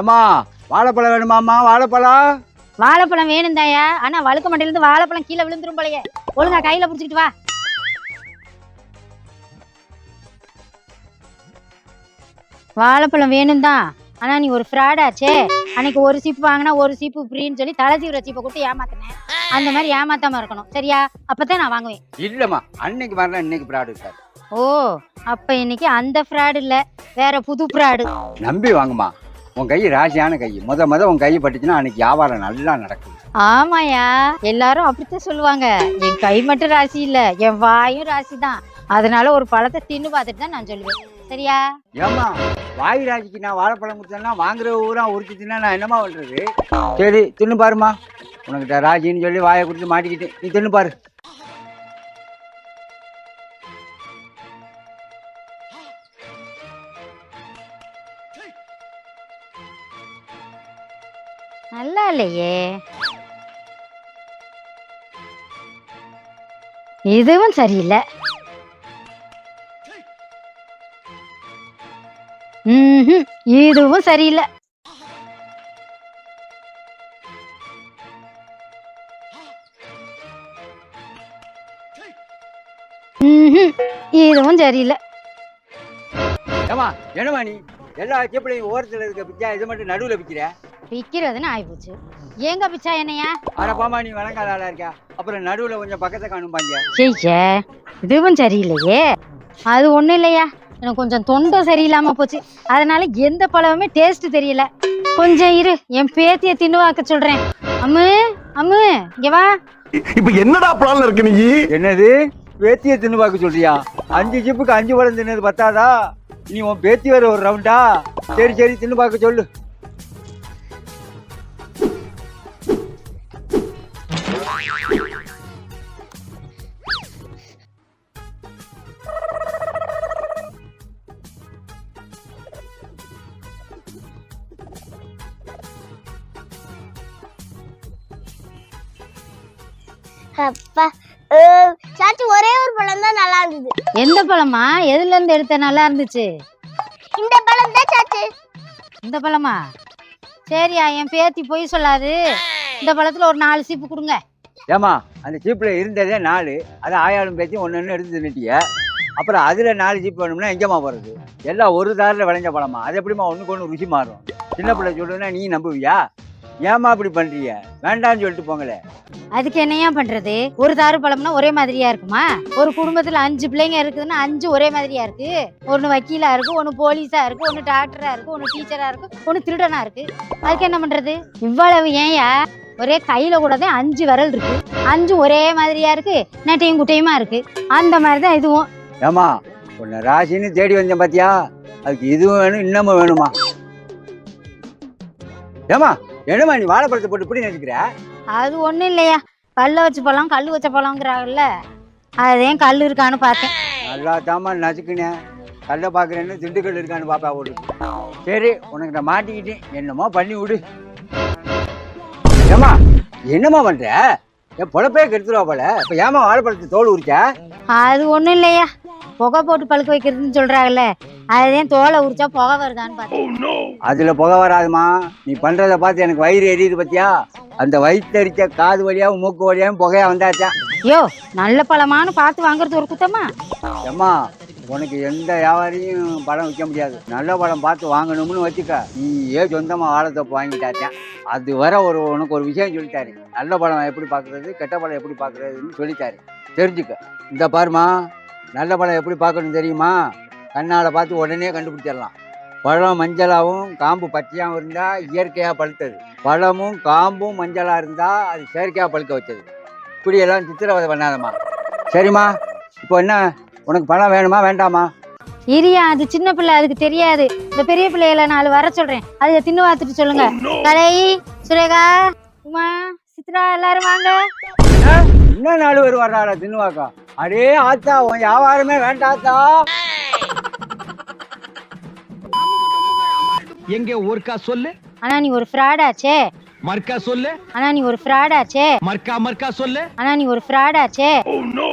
ஏமா வாழைப்பழம் வேணுமாம்மா? வாழைப்பழம் வேணும் தாயா. ஆனா வழுக்க மண்டையிலிருந்து வாழைப்பழம் கீழே விழுந்துரும் போலயே. ஒழுங்கா கையில புடிச்சிட்டு வா. வாழைப்பழம் வேணும் தான். ஆனா நீ ஒரு ஃப்ராடாச்சே. அன்னைக்கு ஒரு சீப்பு வாங்கினா ஒரு சீப்பு ஃப்ரீன்னு சொல்லி தலைசீவிர சீப்பை கொடுத்து ஏமாத்தினேன். அந்த மாதிரி ஏமாத்தாம இருக்கணும் சரியா? அப்பதான் நான் வாங்குவேன். இல்லம்மா, அன்னைக்கு வரல, இன்னைக்கு ஃப்ராடு சார். ஓ, அப்ப இன்னைக்கு அந்த ஃப்ராடு இல்ல, வேற புது ஃப்ராடு. நம்பி வாங்குமா. உன் கை ராசியான கை. முத உன் கை பட்டுச்சுன்னா அன்னைக்கு வியாபாரம் நல்லா நடக்கும். ஆமாயா, எல்லாரும் அப்படித்தான் சொல்லுவாங்க. என் கை மட்டும் ராசி இல்ல, என் வாயும் ராசி தான். அதனால ஒரு பழத்தை தின்னு பார்த்துட்டு தான் நான் சொல்லுவேன் சரியா? ஏமா வாய் ராசிக்கு நான் வாழைப்பழம் கொடுத்தேன்னா வாங்குற ஊரா உரிச்சிச்சுன்னா நான் என்னமா பண்றது? சரி தின்னு பாருமா. உனக்கிட்ட ராசின்னு சொல்லி வாயை கொடுத்து மாட்டிக்கிட்டு நீ தின்னு பாரு. நல்லா இல்லையே, இதுவும் சரியில்லை. இதுவும் சரியில்லை. இதுவும் சரியில்லை. ஏமா என்னமா நீ எல்லா சீப்பிளையும் ஓரத்தில் இருக்க பிச்சா இதை மட்டும் நடுவில் விற்கிற? விற்கிறதுன்னு ஆயிப்போச்சு. ஏங்க பிச்சா என்னையா? அடப்பாமா நீ வணங்காத ஆளா இருக்கா. அப்புறம் நடுவில் கொஞ்சம் பக்கத்தை காணும்பாங்க. சரிச்சே, இதுவும் சரியில்லையே. அது ஒன்றும் இல்லையா, எனக்கு கொஞ்சம் தொண்டை சரியில்லாம போச்சு. அதனால எந்த பழமுமே டேஸ்ட் தெரியல. கொஞ்சம் இரு, என் பேத்திய தின்னுவாக்க சொல்றேன். அம்மு அம்மு இங்க வா. இப்ப என்னடா பிளான்ல இருக்கு நீ? என்னது பேத்திய தின்னு பார்க்க சொல்றியா? 5 ஜிப்புக்கு 5 பழம் தின்னது பத்தாதா? நீ உன் பேத்தி வர ஒரு ரவுண்டா? சரி தின்னு பார்க்க சொல்லு. அப்பா சாச்சி ஒரே ஒரு பழம் தான் நல்லா இருந்தது. எந்த பழமா? எதுல இருந்து எடுத்த நல்லா இருந்துச்சு? இந்த பழம் தான் சாச்சி. இந்த பழமா? சரியா, என் பேத்தி போய் சொல்லாது. இந்த பழத்துல ஒரு 4 சீப்பு கொடுங்க. ஏமா அந்த சீப்புல இருந்ததே 4, அதை ஆயாளும் பேத்தி ஒன்னு எடுத்து தின்னுட்டிய. அப்புறம் அதுல 4 சீப்பு வேணும்னா எங்கம்மா போறது? எல்லாம் ஒரு தாரில் விளைஞ்ச பழமா, அது எப்படிமா ஒண்ணுக்கு ஒன்று ருசி மாறும்? சின்ன பிள்ளை சொல்லுன்னா நீ நம்புவியா? ஏமா அப்படி பண்றீங்க? வேண்டாம்னு சொல்லிட்டு போங்களே. அதுக்கு என்னையா பண்றது? ஒரு தாரு பழம்னா ஒரே மாதிரியா இருக்குமா? ஒரு குடும்பத்துல 5 பிள்ளைங்க இருக்குதுன்னா 5 ஒரே மாதிரியா இருக்கு? ஒன்னு வக்கீலா இருக்கு, ஒன்னு போலீஸா இருக்கு, ஒன்னு டாக்டரா இருக்கு, ஒன்னு டீச்சரா இருக்கு, ஒன்னு திருடனா இருக்கு. அதுக்கு என்ன பண்றது? இவ்வளவு ஏன்யா? ஒரே கையில கூட தான் 5 விரல் இருக்கு, 5 ஒரே மாதிரியா இருக்கு, நெட்டையும் குட்டையுமா இருக்கு. அந்த மாதிரிதான் இதுவும். ஏமா உன்னை ராசின்னு தேடி வந்தேன் பாத்தியா? அதுக்கு இதுவும் வேணும் இன்னமும் வேணுமா? ஏமா என்னமா நீ வாழைப்பழத்தை போட்டு இப்படி நினைக்கிற? அது ஒண்ணும் இல்லையா, கல்ல வச்ச பழம் கல்லு வச்ச பழங்கிறாங்கல்ல, அதேன் கல்லு இருக்கான்னு பார்த்தேன். நல்லா தாமா நசுக்குனேன். கல்ல பாக்குறேன்னு திண்டுக்கல் இருக்கான்னு பாப்பா ஓடு. சரி உனக்கு நான் மாட்டிக்கிட்டு என்னமோ பண்ணி விடு. ஏமா என்னமா பண்ற? என் பொழப்பே கெடுத்துருவா போல. இப்ப ஏமா வாழைப்பழத்தை தோல் உரிச்ச? அது ஒண்ணும் இல்லையா, புகை போட்டு பழுக்க வைக்கிறதுன்னு சொல்றாங்கல்ல, அதுதான் தோலை உரிச்சா புகை வருதான்னு பார்த்தேன். அதுல புகை வராதுமா. நீ பண்றத பார்த்து எனக்கு வயிறு எரியுது பத்தியா? அந்த வயிற்றரிச்ச காது வழியாவும் மூக்கு வழியாவும் புகையா வந்தாச்சா? ஐயோ, நல்ல பழமானு பார்த்து வாங்குறது ஒரு குத்தமா? ஏம்மா உனக்கு எந்த வியாபாரியும் பழம் விற்க முடியாது. நல்ல பழம் பார்த்து வாங்கணும்னு வச்சுக்க. நீ சொந்தமா வாழைத்தோப்பு வாங்கிட்டாச்சேன். அது வர உனக்கு ஒரு விஷயம் சொல்லிட்டாரு. நல்ல பழம் எப்படி பார்க்கறது, கெட்ட பழம் எப்படி பார்க்கறதுன்னு சொல்லிட்டாரு. தெரிஞ்சுக்க. இந்த பாருமா, நல்ல பழம் எப்படி பார்க்கணும் தெரியுமா? கண்ணால் பார்த்து உடனே கண்டுபிடிச்சிடலாம். பழம் மஞ்சளாகவும் காம்பு பச்சையாகவும் இருந்தால் இயற்கையாக பழுத்தது. பழமும் காம்பும் மஞ்சளாக இருந்தால் அது செயற்கையாக பழுக்க வச்சது. இப்படியெல்லாம் சித்திரவதை பண்ணாதம்மா. சரிம்மா, இப்போ என்ன உனக்கு பழம் வேணுமா வேண்டாமா? இரியா, அது சின்ன பிள்ளை, அதுக்கு தெரியாது. இந்த பெரிய பிள்ளைகளை 4 வர சொல்றேன், அதை தின்னு பார்த்துட்டு சொல்லுங்க. கலை, சுரேகா, உமா, சித்ரா எல்லாரும் வாங்க. இன்னும் 4 பேர் வர்றாளா தின்னுவாக்கா? அடே ஆத்தா, உன் வியாபாரமே வேண்டாத்தா. எங்க ஒருக்கா சொல்லு. ஆனா நீ ஒரு ஃப்ராடாச்சே. மர்க்கா சொல்லு. ஆனா நீ ஒரு ஃப்ராடாச்சே. மர்க்கா சொல்லு. ஆனா நீ ஒரு ஃப்ராடாச்சே. Oh no.